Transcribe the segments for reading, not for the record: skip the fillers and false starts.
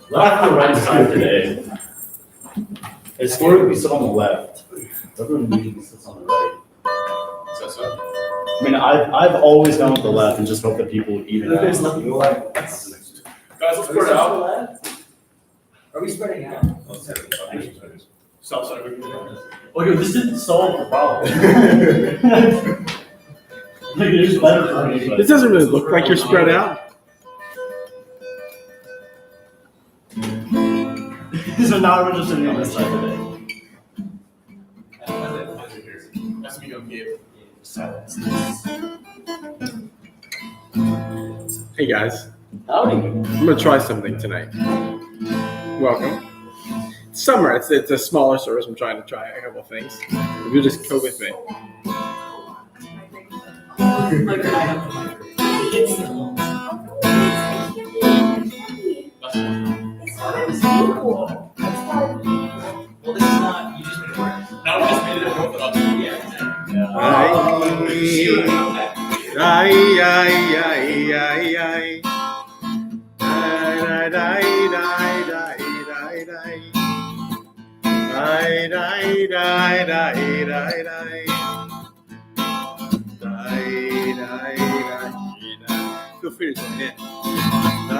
Left or right side today? Historically, we sit on the left. Everyone usually sits on the right. So. I mean, I've always gone with the left and just hope that people even out. Guys, let's spread out. Are we spreading out? South side. Okay, this didn't solve the problem. It's better for me, but- This doesn't really look like you're spread out. So now we're just sitting on this side today. That's me on game. Hey guys, Howdy. I'm gonna try something tonight. Welcome. It's summer. It's a smaller service. I'm trying to try a couple of things. If you just go with me. Well, this is not, you just made it work. Now we just made it both of us. Feel free to join in.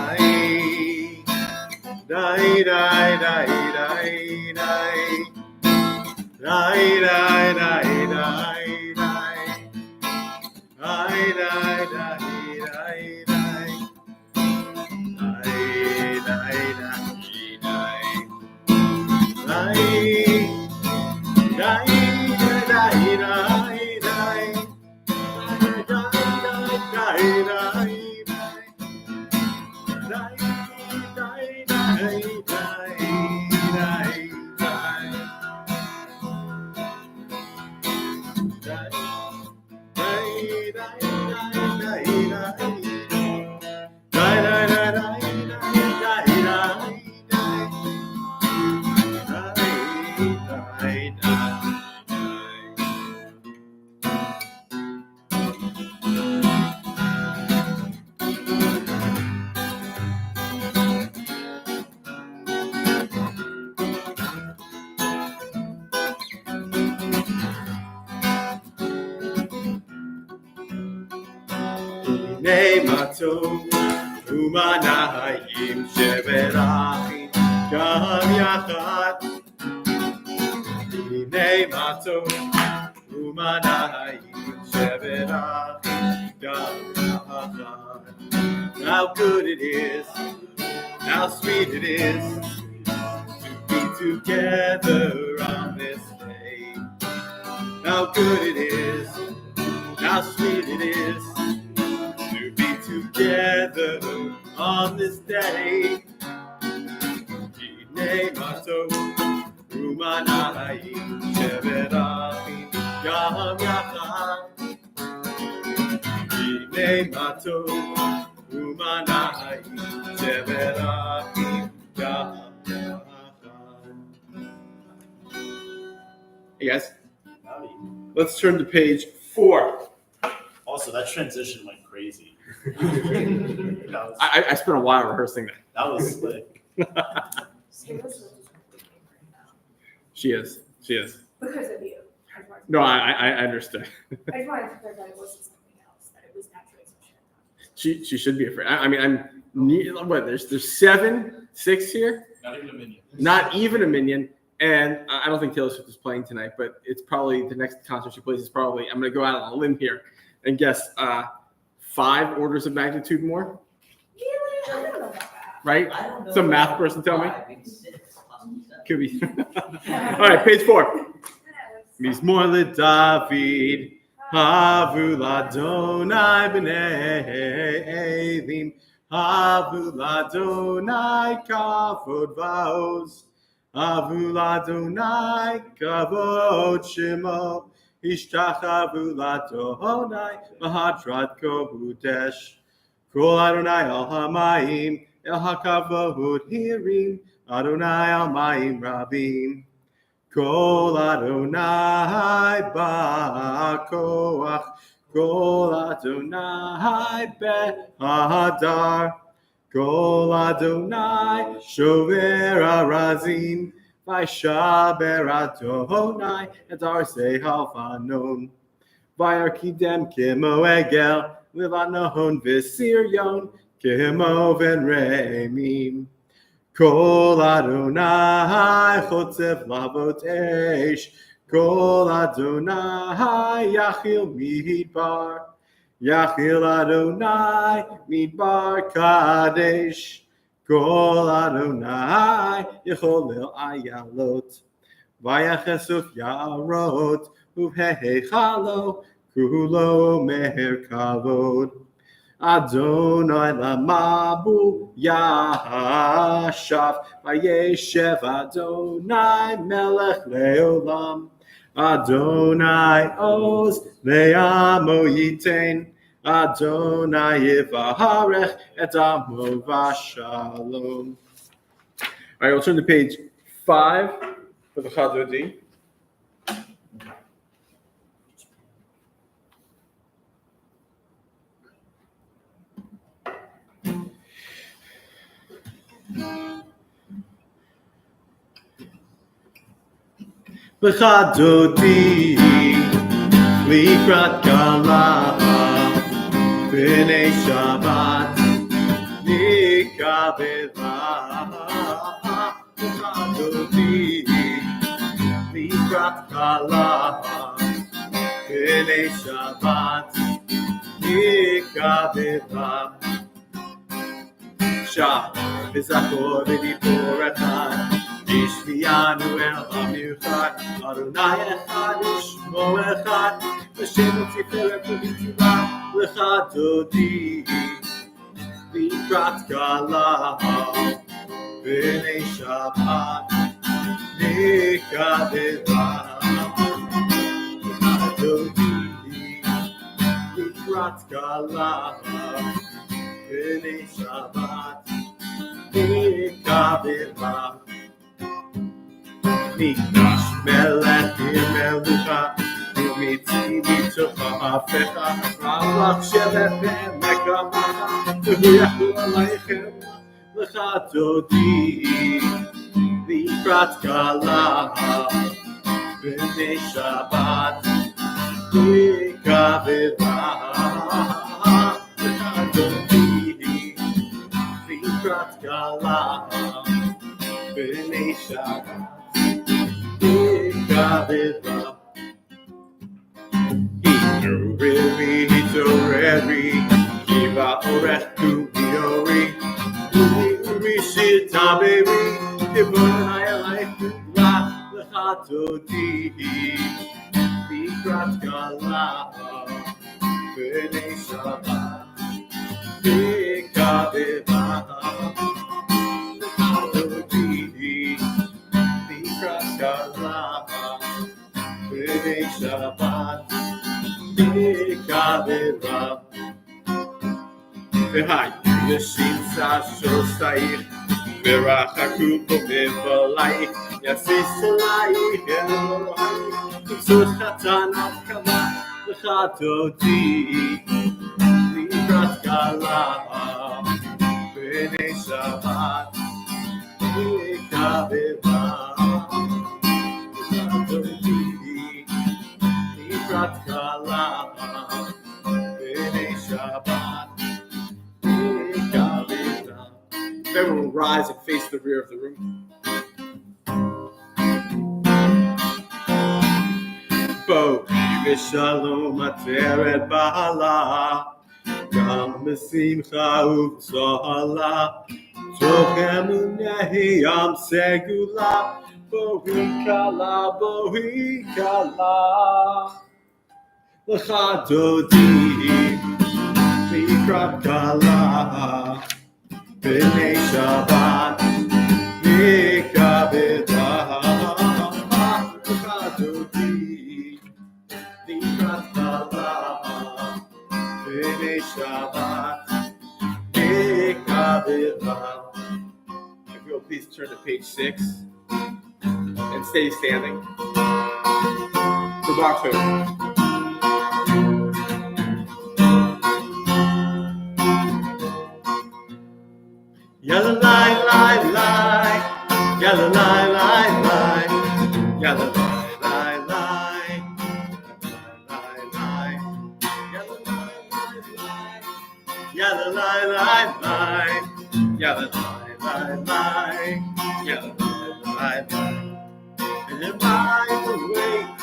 ומנהים שברחים גם יחד. הנה מה טוב ומנהים שברחים גם יחד. How good it is, how sweet it is to be together on this day. How good it is, how sweet it is to be together on this day. הנה מה טוב ומנהים שברחים גם יחד. הנה מה טוב ומנהים שברחים גם יחד. Hey guys, Howdy. let's turn to page 4. Also, that transition went crazy. I spent a while rehearsing that. That was slick. She is. Because of you. No, I understood. I just wanted to clarify it wasn't something else, that it was naturally some shit. She should be afraid. I mean, there's 6 here, Not even a minion. not even a minion, and I don't think Taylor Swift is playing tonight, but it's probably the next concert she plays is probably, I'm going to go out on a limb here and guess 5 orders of magnitude more, Really? I don't know about that. right? I don't know. Some math person tell me. Maybe 6, possibly 7. Could be. All right, page 4. Mizmor LeDavid, Havu Ladonai b'nei Elim, Havu Ladonai kavod va'oz, Havu Ladonai kavod shemo, Ishtachavu Ladonai v'hadrat kohudesh, Kol Adonai al hamayim, el hakavod hirim, Adonai al mayim rabim. Kol Adonai ba'koach, Kol Adonai be'hadar, Kol Adonai shover arazim, Vaishaber Adonai et arsei halfanon, Vayarkidem kimo egel, Levanon v'siryon, kimo v'nreimim. Kol Adonai chotzev lavot eish, Kol Adonai yachil midbar, Yachil Adonai midbar kadesh, Kol Adonai yecholel ayalot, Vayachesuf yarot uvhehechalo kulo meher kavod. Adonai lamabu yashav, vayeshev Adonai melech leolam, Adonai oz le'amo yitein, Adonai yivarech et amo v'shalom. All right, we'll turn to page 5 for the Chazodi. L'chadodi likrat kala b'nei Shabbat nikavela. L'chadodi likrat kala b'nei Shabbat nikavela. Shah v'zachor v'dibor echad, Ishviyanu el hamiuchad, Adonai echad, Ishmo echad, V'shem tiferet v'vitula, L'chadodi, Likrat kala, B'nei Shabbat, Nikavela. L'chadodi, Likrat kala, B'nei Shabbat, Nikavela. Mikdash melech melucha, umitzi mitocha afecha, Malach shevet be'mekamacha, v'yachlu aleichem l'chadodi, likrat kala, b'nei Shabbat, nikavela. L'chadodi, likrat kala, b'nei Shabbat. Hitoreri, Kiva Orech Kubiori, Uri Shitaberi, Kibonai Alaichula, L'chadodi, Likrat Kala, B'nei Shabbat, Nikavela. L'chadodi, Likrat Kala, B'nei Shabbat, Nikavela. V'hai yeshin sashosaich, v'rachaku po'mevalai, yasis alai Eloi, tzot chatanav kama, l'chadodi, Likrat kala, B'nei Shabbat, Nikavela. L'chadodi, Likrat kala, B'nei Shabbat, Nikavela. Everyone will rise and face the rear of the room. Bo v'shalom ateret ba'ala, גם בשמחה ובצהלה, תוך אמונה ים סגולה, בואי כלה, בואי כלה. לך דודי, לקראת כלה, בני שבת, נכבדה. לך דודי, לקראת כלה, בני שבת, נכבדה. If you'll please turn to page 6 and stay standing. For box open. Yalla lie lie lie, yalla lie lie lie, yalla lie lie lie, lie lie, yalla lie lie lie, yalla lie lie lie, yalla lie lie lie, yalla lie lie. Am I awake?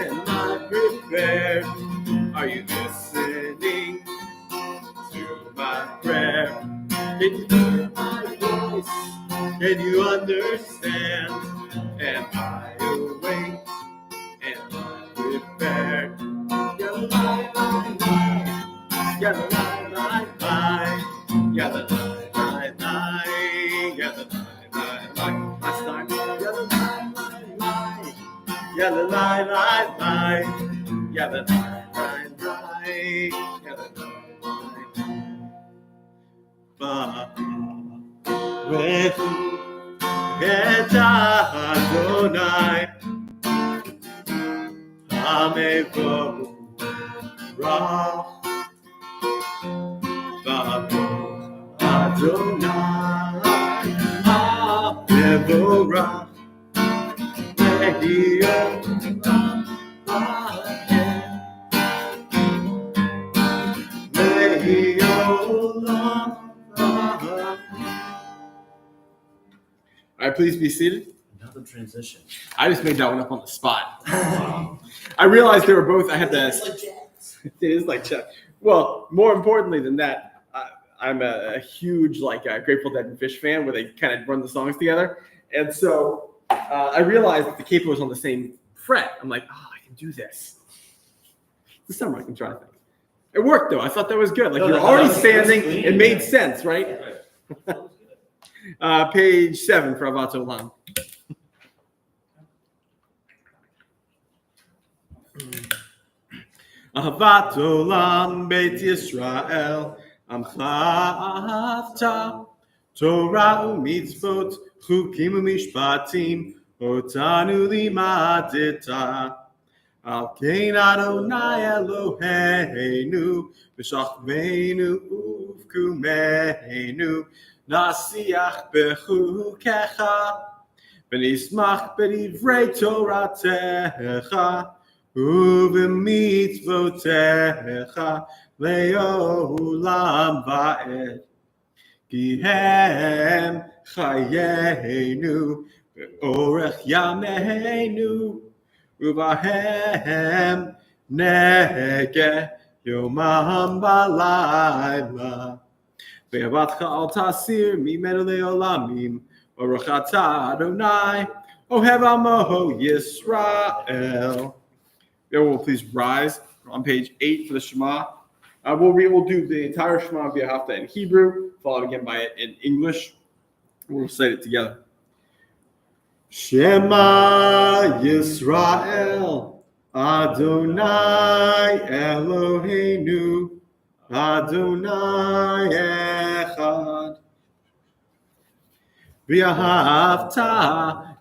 Am I prepared? Are you listening to my prayer? Can you hear my voice? Can you understand? Am I awake? Am I prepared? Yalla lie lie lie, yalla lie lie lie, yalla lie lie lie, yalla lie lie lie. Last time, yalla lie lie lie, yalla lie lie lie, yalla lie lie lie, yalla lie lie. Rehu et Adonai Hamevohu Rach Baruch Adonai Hamevorach Lehiot Lehiot. All right, please be seated. Another transition. I just made that one up on the spot. I realized they were both. I had to. It's like jazz. It is like Chuck. Well, more importantly than that, I'm a huge Grateful Dead and Fish fan, where they kind of run the songs together. And so I realized that the capo was on the same fret. I'm like, oh, I can do this. This summer I can try things. It worked though. I thought that was good. Like, No, you're that already was standing. clean, It man. made sense, right? Page 7 for Avat Olam. Ahavat Olam Beit Yisrael Amcha Ahavta Torah u'mitzvot Chukim u'mishpatim Otanu limadeta Al kein Adonai Eloheinu V'shachveinu uvkumeinu Nasiach bechukecha V'nismach b'divrei Toratecha ובמצוותיך לעולם ועד. כי הם חיינו באורך ימינו, ובהם נהגה יומם בלילה. ואהבתך אל תסיר ממנו לעולמים, ברוך אתה אדוני, אוהב עמו ישראל. Everyone will please rise on page 8 for the Shema. We'll do the entire Shema via Hafta in Hebrew, followed again by it in English. We'll recite it together. Shema Yisrael, Adonai Eloheinu, Adonai Echad. ואהבת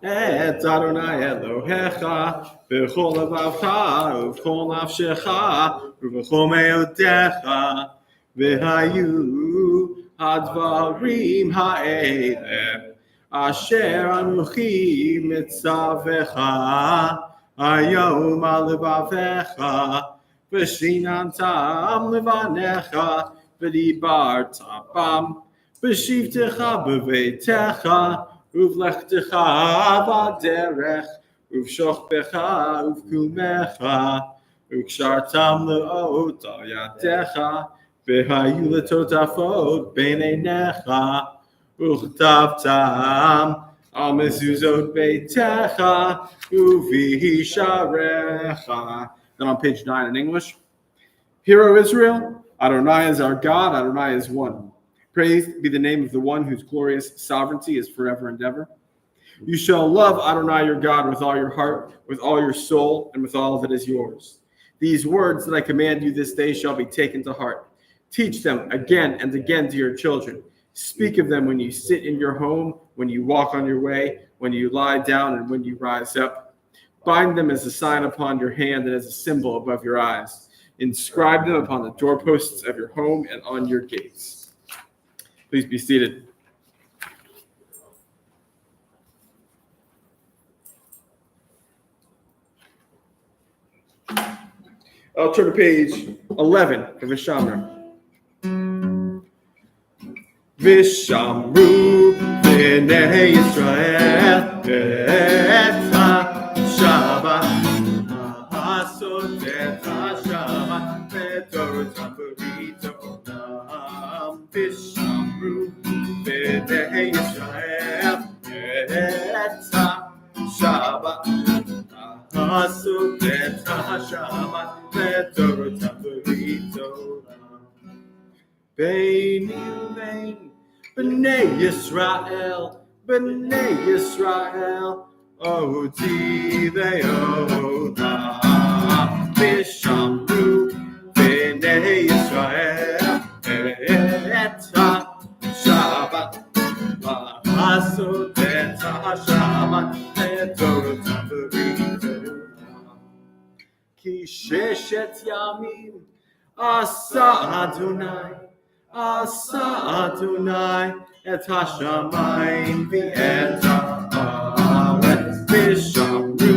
את אדוני אלוהיך בכל לבבך ובכל נפשך ובכל מאודך והיו הדברים האלה אשר אנוכי מצווך היום על לבבך ושיננתם לבניך ודיברת בם בשבתך בביתך, ובלכתך בדרך, ובשוכבך ובקומך, וקשרתם לאות על ידיך, והיו לטוטפות בין עיניך, וכתבתם על מזוזות ביתך ובישעריך. Then on page 9 in English. Hear, O Israel, Adonai is our God, Adonai is one. Praised be the name of the one whose glorious sovereignty is forever and ever. You shall love Adonai your God with all your heart, with all your soul, and with all that is yours. These words that I command you this day shall be taken to heart. Teach them again and again to your children. Speak of them when you sit in your home, when you walk on your way, when you lie down, and when you rise up. Bind them as a sign upon your hand and as a symbol above your eyes. Inscribe them upon the doorposts of your home and on your gates. Please be seated. I'll turn to page 11 for Vishamra. Vishamru b'nei Yisrael et ha-Shabbat ha'asot et ha-Shabbat v'torotam b'ritonam. Vishamru b'nei Yisrael et ha-Shabbat ha'asot et ha-Shabbat v'torotam b'ritonam. Bein uvein b'nei Yisrael, oti ve'olam. Vishamru b'nei Yisrael et ha-Shabbat v'asot et ha-Shabbat v'torotam b'ritonam. Ki sheshet yamim Asa Adonai et hashamayim v'et haaretz v'shamru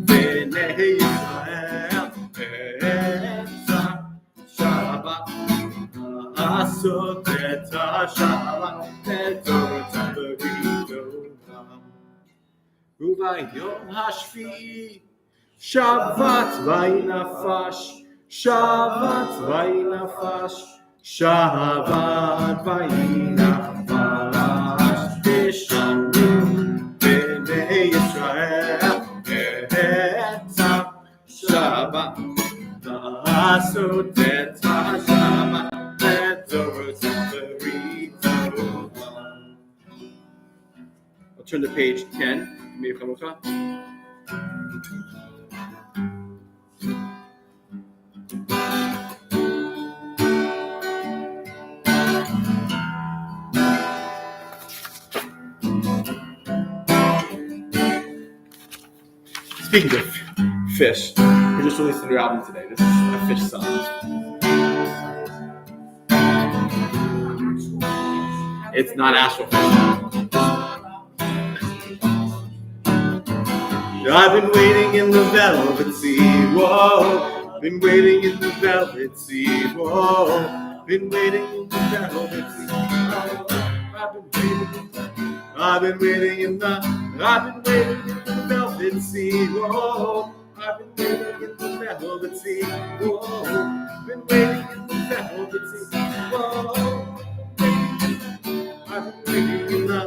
b'nei Yisrael et ha-Shabbat asot et ha-Shabbat v'torotam b'ritonam. U'vayom hashvi'i Shabbat v'yinafash Shabbat v'yinafash, Shabbat v'yinafash, Vishamru b'nei Yisrael et ha-Shabbat v'asot et ha-Shabbat v'torotam b'ritonam. I'll turn to page 10. Speaking of fish, we just released a new album today. This is a fish song. It's not actual fish. I've been waiting in the velvet sea, whoa. Been waiting in the velvet sea, whoa. Been waiting in the velvet sea, whoa. I've been waiting in the velvet sea, whoa. I've been waiting in the velvet sea, whoa. Been waiting in the velvet sea, whoa. I've been waiting in the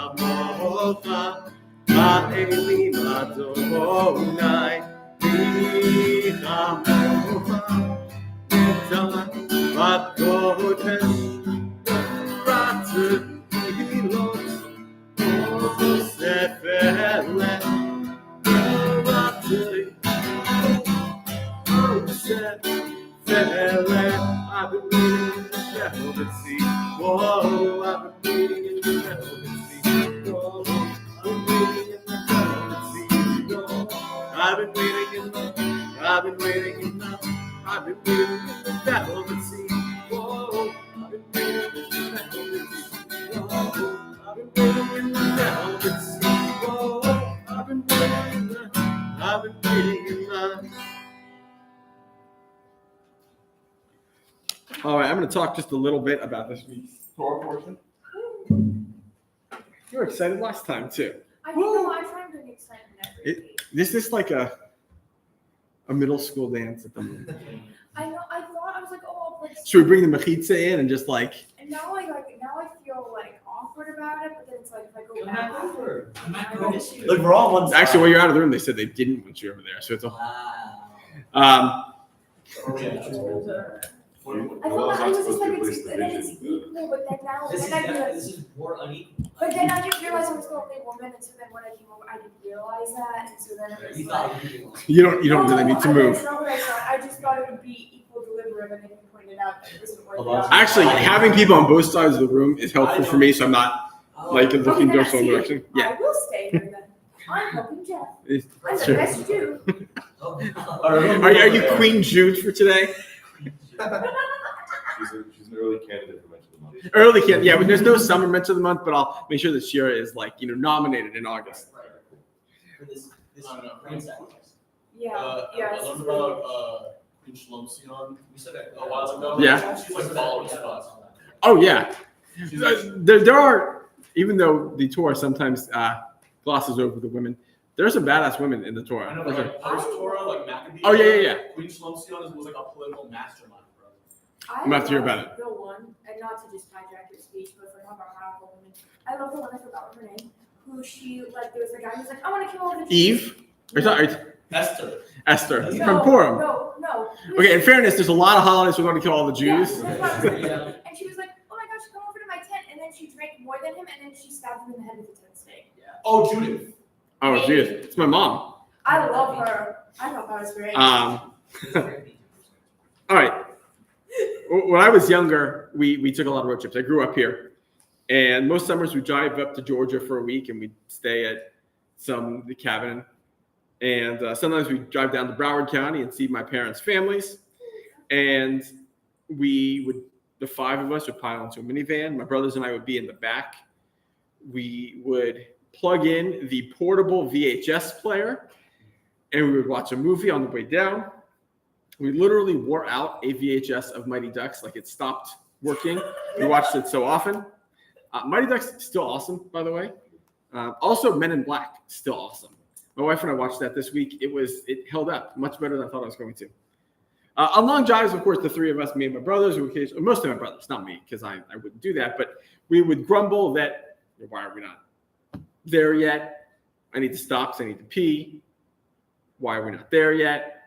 Vichamocha, Ha'elim Adonai, Vichamocha, Netan V'kodesh, Ratzah Hilot, Sefelet, Ratzah, Sefelet. I've been waiting in the velvet sea, whoa. I've been waiting in the velvet sea, whoa. I've been waiting in the velvet sea, whoa. I've been waiting in the velvet sea, whoa. I've been waiting in the velvet sea, whoa. I've been waiting in the velvet sea, whoa. I've been waiting in the All right, I'm going to talk just a little bit about this week's Torah portion. You were excited last time too. I know, I try and bring excitement every week. This is like a middle school dance at the moment. I know, I Should we bring the mechitza in and just like? And now I feel like awkward about it, but then it's like if I go Come back back over. Come back I over. miss you. Look, we're all on one side. Actually, when you're out of the room, they said they didn't want you over there. So it's a. Wow. I thought I was just like it's equal, but then now This is then I definitely, realized, this is more unequal. but then I didn't realize I was the only woman, and so then when I came over, I didn't realize that, and so then it was You like. thought you were You don't really need to move. That's not what I thought. I just thought it would be equal equilibrium, and then you pointed out that it wasn't worth Well, it. Actually, having people on both sides of the room is helpful for me, so I'm not like Okay, looking then I just one see. direction. Yeah. I will stay here then. I'm helping Jeff. It's- I'm the sure. best Jew. Are you Queen Jude for today? She's an early candidate for Mentor of the Month. Early kid, yeah. But there's no summer mentor of the month, but I'll make sure that Shira is like nominated in August. For this I don't know. brain sacrifice. Yeah, I it's learned really- about Queen Shalomsion We still got a while ago. Yeah. She's like following spots. Oh yeah, She's like, there are, even though the tour sometimes glosses over the women, there's some badass women in the tour. I know, for but sure. like post Torah, like Maccabees. Oh yeah. Queen Shalomsion was like a political mastermind, bro. I'm about to hear about it. The one, and not to just hijack your speech, but for talking about powerful women, I love the one I forgot her name. Who she like? There was a guy who's like, I want to kill all the Jews. Eve, or sorry, Esther. Esther No, from Purim. No. Okay, in fairness, there's a lot of holidays we're going to kill all the Jews. Yeah, that's what I'm saying. And she was like, oh my gosh, come over to my tent, and then she drank more than him, and then she stabbed him in the head with a tent stake. Oh, Judith. Oh, geez, it's my mom. I love her. I thought that was great. All right. When I was younger, we took a lot of road trips. I grew up here, and most summers we drive up to Georgia for a week, and we'd stay at the cabin. And sometimes we drive down to Broward County and see my parents' families. And the five of us would pile into a minivan. My brothers and I would be in the back. We would plug in the portable VHS player, and we would watch a movie on the way down. We literally wore out a VHS of Mighty Ducks, like it stopped working. We watched it so often. Mighty Ducks still awesome, by the way. Also, Men in Black still awesome. My wife and I watched that this week. It held up much better than I thought I was going to. On long drives, of course, the three of us, me and my brothers, most of my brothers, not me, because I wouldn't do that, but we would grumble that, why are we not there yet? I need to stop, so I need to pee. Why are we not there yet?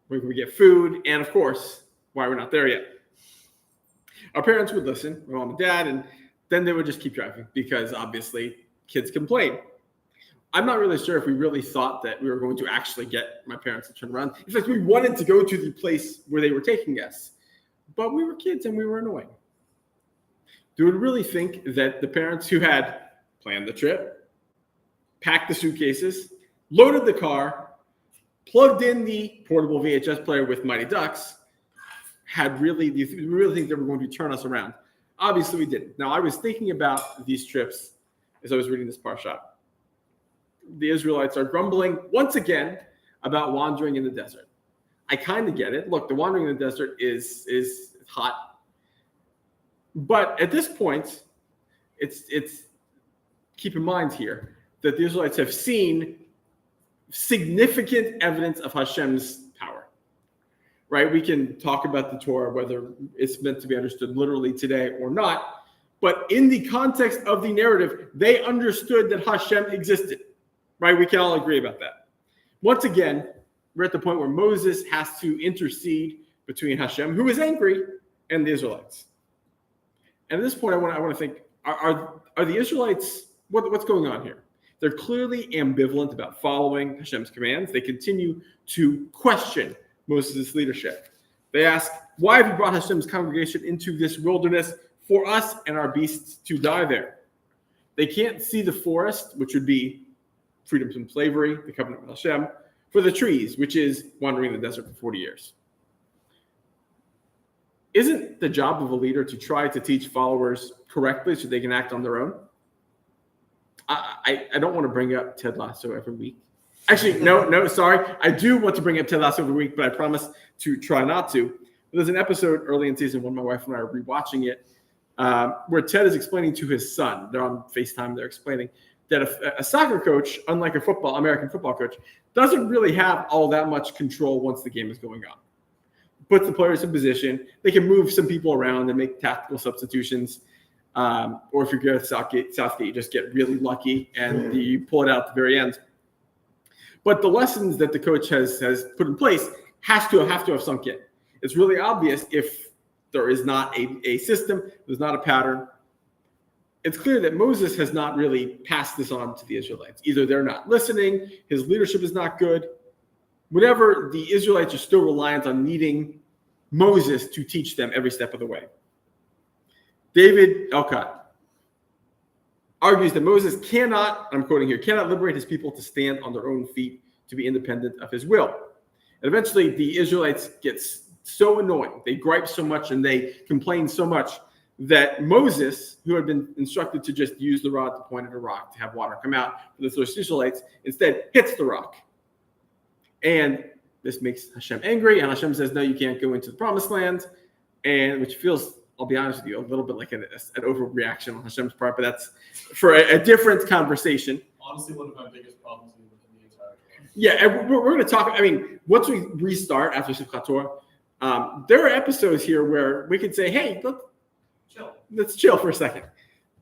Where can we get food? And of course, why we're not there yet. Our parents would listen, my mom and dad, and then they would just keep driving because obviously kids complain. I'm not really sure if we really thought that we were going to actually get my parents to turn around. In fact, we wanted to go to the place where they were taking us, but we were kids and we were annoying. Do we really think that the parents who had planned the trip, packed the suitcases, loaded the car, plugged in the portable VHS player with Mighty Ducks, we really think they were going to turn us around? Obviously, we didn't. Now, I was thinking about these trips as I was reading this parsha. The Israelites are grumbling once again about wandering in the desert. I kind of get it. Look, the wandering in the desert is hot. But at this point, it's keep in mind here that the Israelites have seen significant evidence of Hashem's power, right? We can talk about the Torah, whether it's meant to be understood literally today or not, but in the context of the narrative, they understood that Hashem existed, right? We can all agree about that. Once again, we're at the point where Moses has to intercede between Hashem, who is angry, and the Israelites. And at this point, I want to think, are the Israelites, what's going on here? They're clearly ambivalent about following Hashem's commands. They continue to question Moses' leadership. They ask, why have you brought Hashem's congregation into this wilderness for us and our beasts to die there? They can't see the forest, which would be freedom from slavery, the covenant with Hashem, for the trees, which is wandering in the desert for 40 years. Isn't the job of a leader to try to teach followers correctly so they can act on their own? I don't want to bring up Ted Lasso every week. Actually, no, sorry. I do want to bring up Ted Lasso every week, but I promise to try not to. There's an episode early in season one, my wife and I are rewatching it, where Ted is explaining to his son, they're on FaceTime, they're explaining that a soccer coach, unlike American football coach, doesn't really have all that much control once the game is going on. puts the players in position. They can move some people around and make tactical substitutions. Or if you're good at Southgate, you just get really lucky and you pull it out at the very end. But the lessons that the coach has put in place have to have sunk in. It's really obvious if there is not a system, there's not a pattern. It's clear that Moses has not really passed this on to the Israelites. Either they're not listening, his leadership is not good. Whatever, the Israelites are still reliant on needing Moses to teach them every step of the way. David Elkott argues that Moses cannot, I'm quoting here, cannot liberate his people to stand on their own feet to be independent of his will. And eventually the Israelites get so annoying, they gripe so much and they complain so much that Moses, who had been instructed to just use the rod to point at a rock to have water come out for the thirsty Israelites, instead hits the rock. And this makes Hashem angry, and Hashem says, no, you can't go into the promised land, and which feels, I'll be honest with you, a little bit like an overreaction on Hashem's part, but that's for a different conversation. Honestly, one of my biggest problems in the entire class. Yeah, and we're going to talk, I mean, once we restart after Simchat Torah, there are episodes here where we could say, hey, let's chill for a second.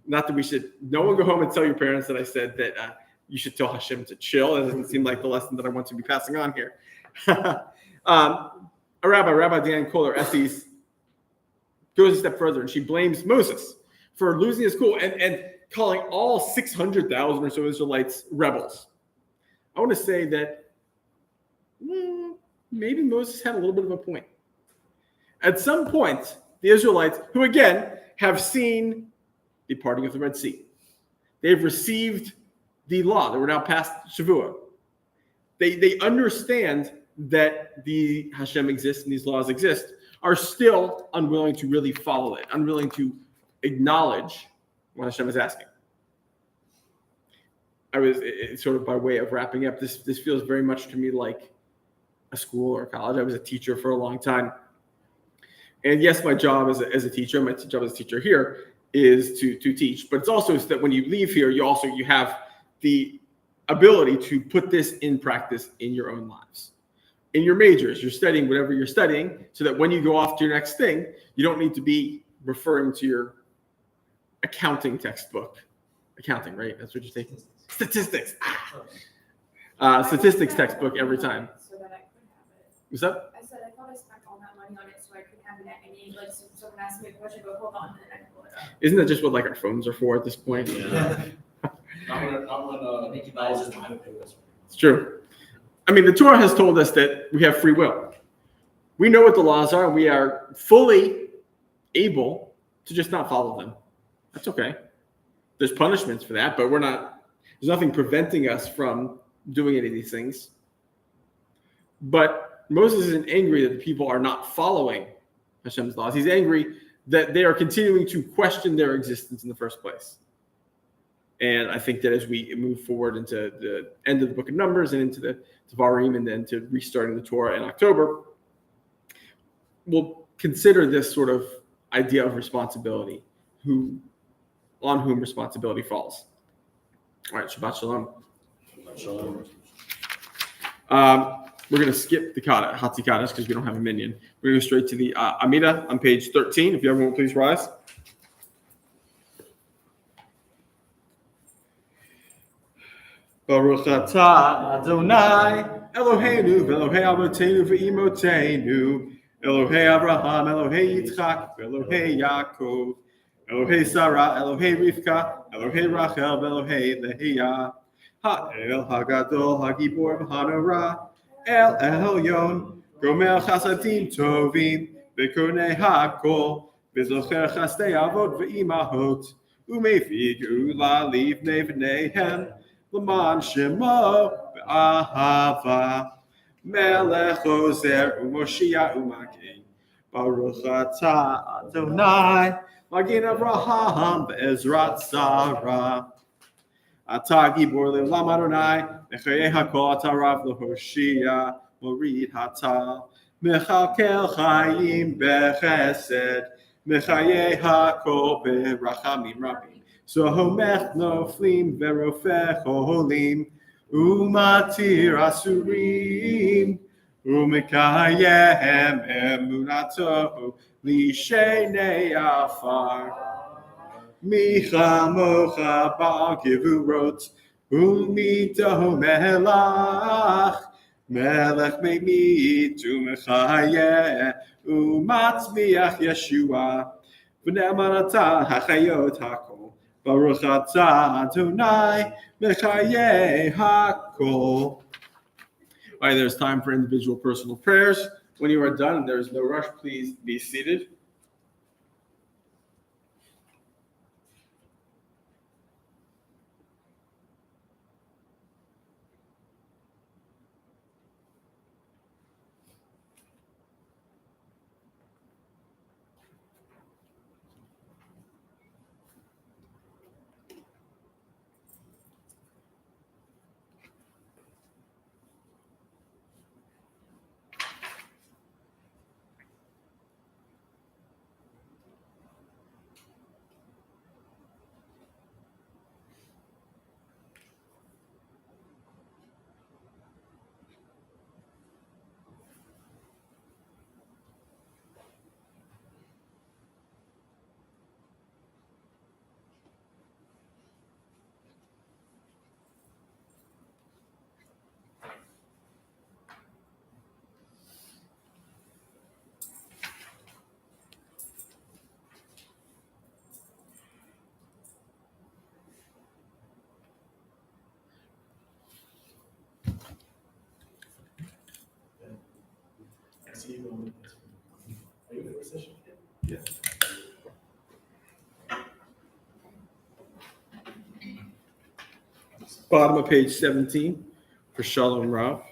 Not that we should, no one go home and tell your parents that I said that you should tell Hashem to chill. It doesn't seem like the lesson that I want to be passing on here. Rabbi Dan Kohler Esses goes a step further, and she blames Moses for losing his cool and calling all 600,000 or so Israelites rebels. I want to say that maybe Moses had a little bit of a point. At some point, the Israelites, who again have seen the parting of the Red Sea, they've received the law that we're now past Shavuot. They understand that the Hashem exists and these laws exist, are still unwilling to really follow it, unwilling to acknowledge what Hashem is asking. It's sort of by way of wrapping up, this feels very much to me like a school or a college. I was a teacher for a long time. And yes, my job as a teacher, my job as a teacher here is to teach, but it's also so that when you leave here, you have the ability to put this in practice in your own lives. In your majors, you're studying whatever you're studying so that when you go off to your next thing, you don't need to be referring to your accounting textbook. Accounting, right? That's what you're taking? Statistics. Statistics textbook every time. So that I could have it. What's up? I said I thought I spent all that money on it so I could have it at any, like, so someone asked me a question, go hold on, and then I can pull it up. Isn't that just what like our phones are for at this point? Yeah. Not when Make you buy just this. behind the paywall. It's true. I mean, the Torah has told us that we have free will. We know what the laws are, and we are fully able to just not follow them. That's okay. There's punishments for that, but there's nothing preventing us from doing any of these things. But Moses isn't angry that the people are not following Hashem's laws. He's angry that they are continuing to question their existence in the first place. And I think that as we move forward into the end of the book of Numbers and into the Devarim and then to restarting the Torah in October, we'll consider this sort of idea of responsibility, on whom responsibility falls. All right, Shabbat Shalom. We're going to skip the Hatzikadas because we don't have a minyan. We're going to go straight to the Amida on page 13. If everyone will please rise. Baruch atah Adonai Eloheinu v'Elohei Avotenu v'Imotenu Elohei Avraham, Elohei Yitzchak, Elohei Yaakov, Elohei Sarah, Elohei Rivka, Elohei Rachel, Elohei Leah, Ha'el Hagadol Hagibor V'Hanora, El Elyon, Gomer Chasadim Tovim, V'Konei Hakol, V'Zocher Chastei Avot V'Imahot, U'Mevi Geula Livnei V'Neihem, L'man Shemo V'Ahava, Melech Ozer U'Moshia U'Magen, Baruch atah Adonai, Magen Avraham Be'ezrat Sarah. Atah Gibor Le'olam Adonai, Mechayeh HaKol Atah Rav L'Hoshia, Morid Hatah, Mechalkel Chayim Bechesed, Mechayeh HaKol Be'rachamim Rabim, Sohomech Noflim Ve'rofech Oholim, Umatir Asurim, Umekayem emunato lishenei afar. Micha mocha bal givurot umito melach. Melech me'mit umechayeh umatzmiach Yeshua. V'ne'emanata hachayot hakol. Baruch atah Adonai mechayeh hakol. All right, there's time for individual personal prayers. When you are done and there's no rush, please be seated. I see you going. Are you in the session? Yes. Bottom of page 17 for Shalom Rav.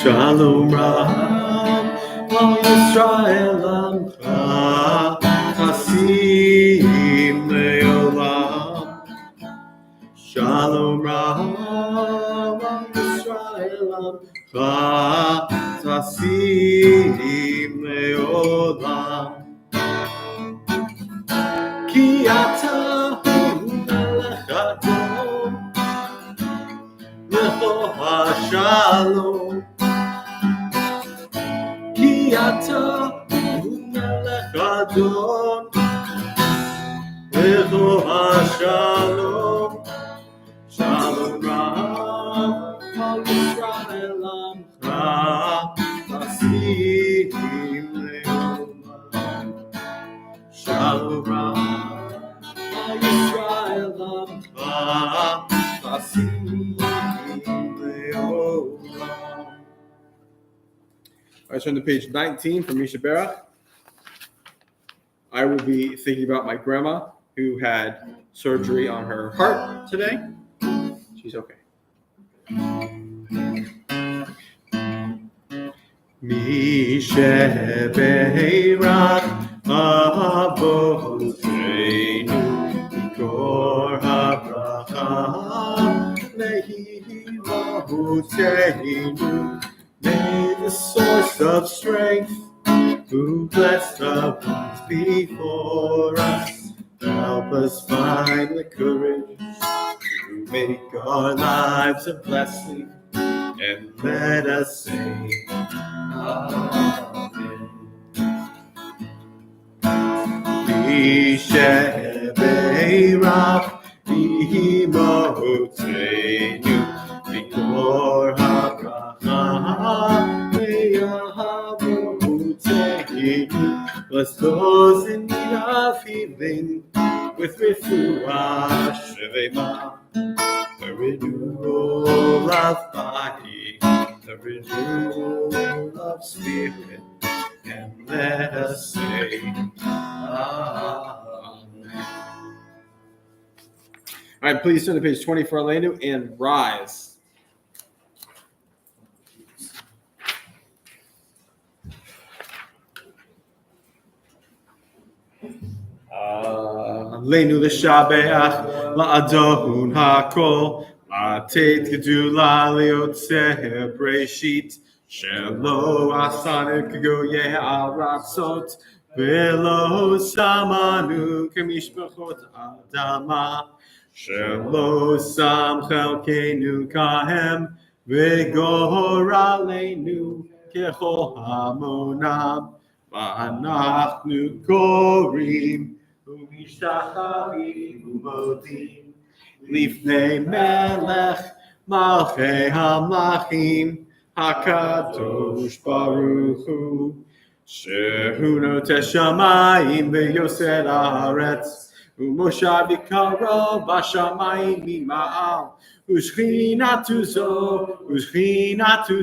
Shalom Rav, Al Yisrael Amcha, Hasim Leolam. Shalom Rav, Al Yisrael Amcha, Hasim Leolam. Ki ata hu melech Adon, Lecho HaShalom. Ki ata hu melech Adon, Lecho HaShalom. Shalom Rav, Al Yisrael Amcha, Hasim Leolam. Shalom Rav, Al Yisrael Amcha, Hasim Leolam. All right, turn to page 19 from Misha Berach. I will be thinking about my grandma who had surgery on her heart today. She's okay. Misha Berach Avoteinu Mikor HaBracha Lehi Mahuteinu. May the source of strength, who bless the ones before us, help us find the courage to make our lives a blessing, and let us say Amen. Misha Berach Imoteinu Mikor HaBracha Le'ahaboteinu. Bless those in need of healing with refuah shlema, the renewal of body, the renewal of spirit, and let us say Amen. All right, please turn to page 20 for Orlando and rise. עלינו לשבח לאדון הכל, לתת גדולה ליוצר בראשית, שלא עשנו כגויי ארצות, ולא שמנו כמשפחות אדמה, שלא שם חלקנו כהם, וגורלנו ככל המונם, ואנחנו קוראים ומשתחווים ומודים לפני מלך מלכי המלכים הקדוש ברוך הוא, שהוא נוטה שמיים ויוסד הארץ, ומושב יקרו בשמיים ממעל, ושכינתו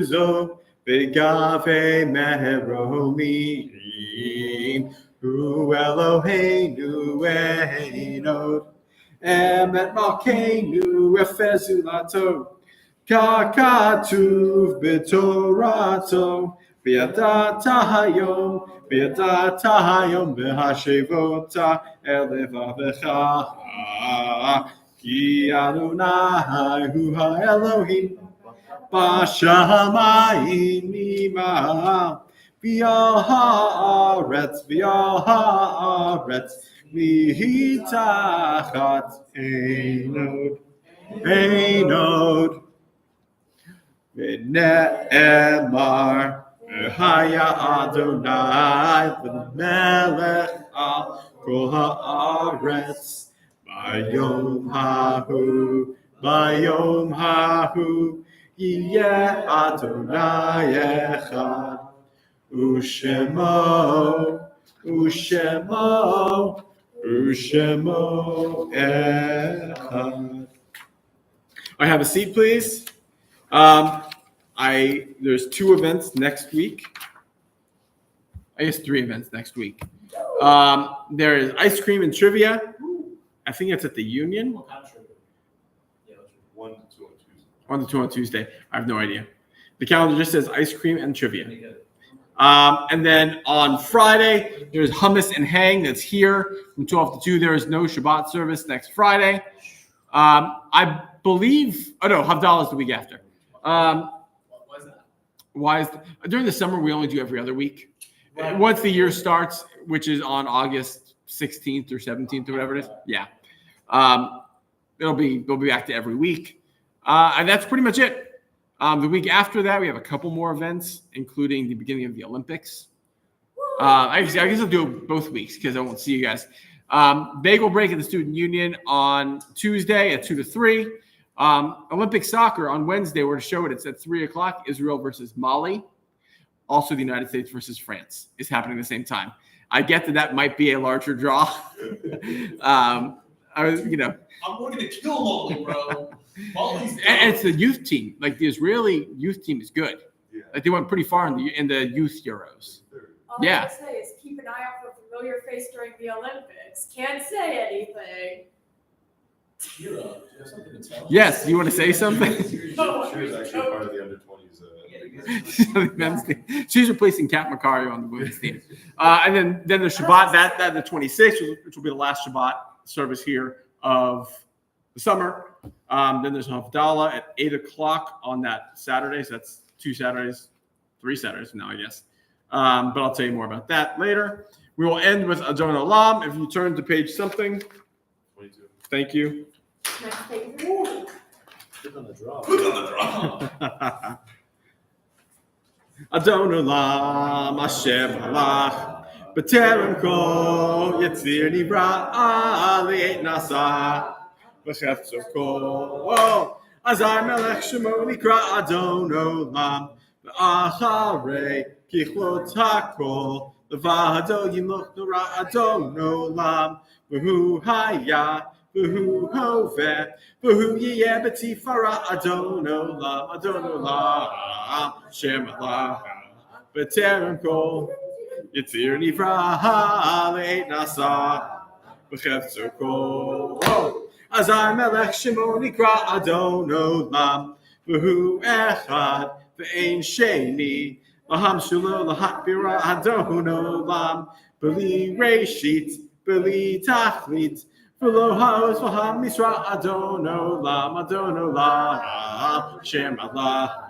זו בגבי מרומיים, הוא אלוהינו אין עוד, אמת מלכנו יפה זולתו, ככתוב בתורתו, וידעת היום בהשבות אל לבבך, כי אדוני הוא האלוהים בשמיים ממעל, ועל הארץ מתחת אין עוד. ונאמר והיה אדוני למלך על כל הארץ, ביום ההוא יהיה אדוני אחד, ושמו אחד. I have a seat, please. There's 2 events next week. I guess 3 events next week. There is ice cream and trivia. I think it's at the Union. What kind of trivia? Yeah, that's right. 1 to 2 on Tuesday. 1 to 2 on Tuesday. I have no idea. The calendar just says ice cream and trivia. Pretty good. And then on Friday, there's hummus and hang that's here from 12 to 2. There is no Shabbat service next Friday. I believe, Havdalah is the week after. Why is that? Why is during the summer we only do every other week. Right. Once the year starts, which is on August 16th or 17th or whatever it is, yeah, they'll be back to every week, and that's pretty much it. The week after that, we have a couple more events, including the beginning of the Olympics. I guess I'll do it both weeks because I won't see you guys. Bagel break at the Student Union on Tuesday at 2 to 3. Olympic soccer on Wednesday. We're to show it. It's at 3 o'clock. Israel versus Mali. Also, the United States versus France is happening at the same time. I get that might be a larger draw. I'm going to kill Mali, bro. Mali's and it's the youth team. Like the Israeli youth team is good. Yeah. Like they went pretty far in the youth Euros. All Yeah. I can say is keep an eye out for a familiar face during the Olympics. Can't say anything. Hero, do you have something to tell? Yes. Do you want to say something? She was actually part of the under 20s. Men's team. She's replacing Kat Macario on the women's team. And then the Shabbat, that the 26th, which will be the last Shabbat service here of the summer. Then there's Havdalah at 8 o'clock on that Saturday. So that's 2 Saturdays, 3 Saturdays now, I guess. But I'll tell you more about that later. We will end with Adon Olam. If you turn to page something. 22. Thank you. Next page. Click on the draw. Adon Olam, Hashem Halach, B'terem Kol, Yetzir Nivra, Li'et Nasa, V'chefzo Kol, Azar Melech Shemo Nikra Adon Olam, V'acharei Kichlot HaKol, Levado Yimloch Nora Adon Olam, V'hu Haya, V'hu Hoveh, V'hu Yeh B'tifara Adon Olam, Shem Allah, B'terem Kol, Yitzir Nivra, Le'et Nasa, V'chefzo Kol, Azar Melech Shemo Nikra Adon Olam, V'hu Echad, V'ein Sheni, Laham Shulo Lahakbira Adon Olam, B'li Reshit, B'li Tachlit, V'lo ha'os v'ha'misra Adon Olam, Adon Olam, Shem Allah.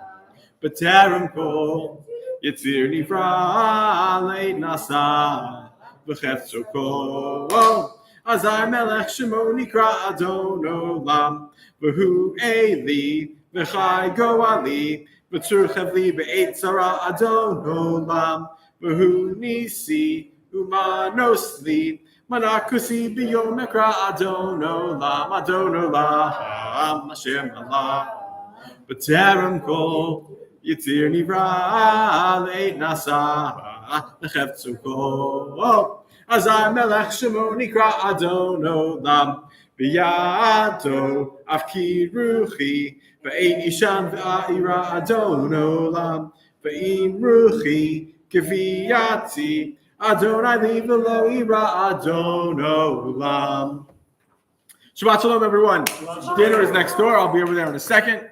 B'terem kol Yitzir Nifra Leid Nasa V'chefzo kol Azai Melech Shemo Nikra Adon Olam V'hu Eli V'chai Goali V'tzur Chavli B'eit Zara Adon Olam V'hu Nisi Umanosli Manakusi B'yom Ekra Adon Olam Adon Olam Hashem Allah B'terem kol Yitzir Nivra Leid Nasa V'chefzo kol Azai Melech Shemo Nikra Adon Olam B'yado Afki Ruchi V'eit Ishan V'a'ira Adon Olam V'im Ruchi Kiviyati Adonai Li V'lo Ira Adon Olam. Shabbat Shalom, everyone. Dinner is next door. I'll be over there in a second.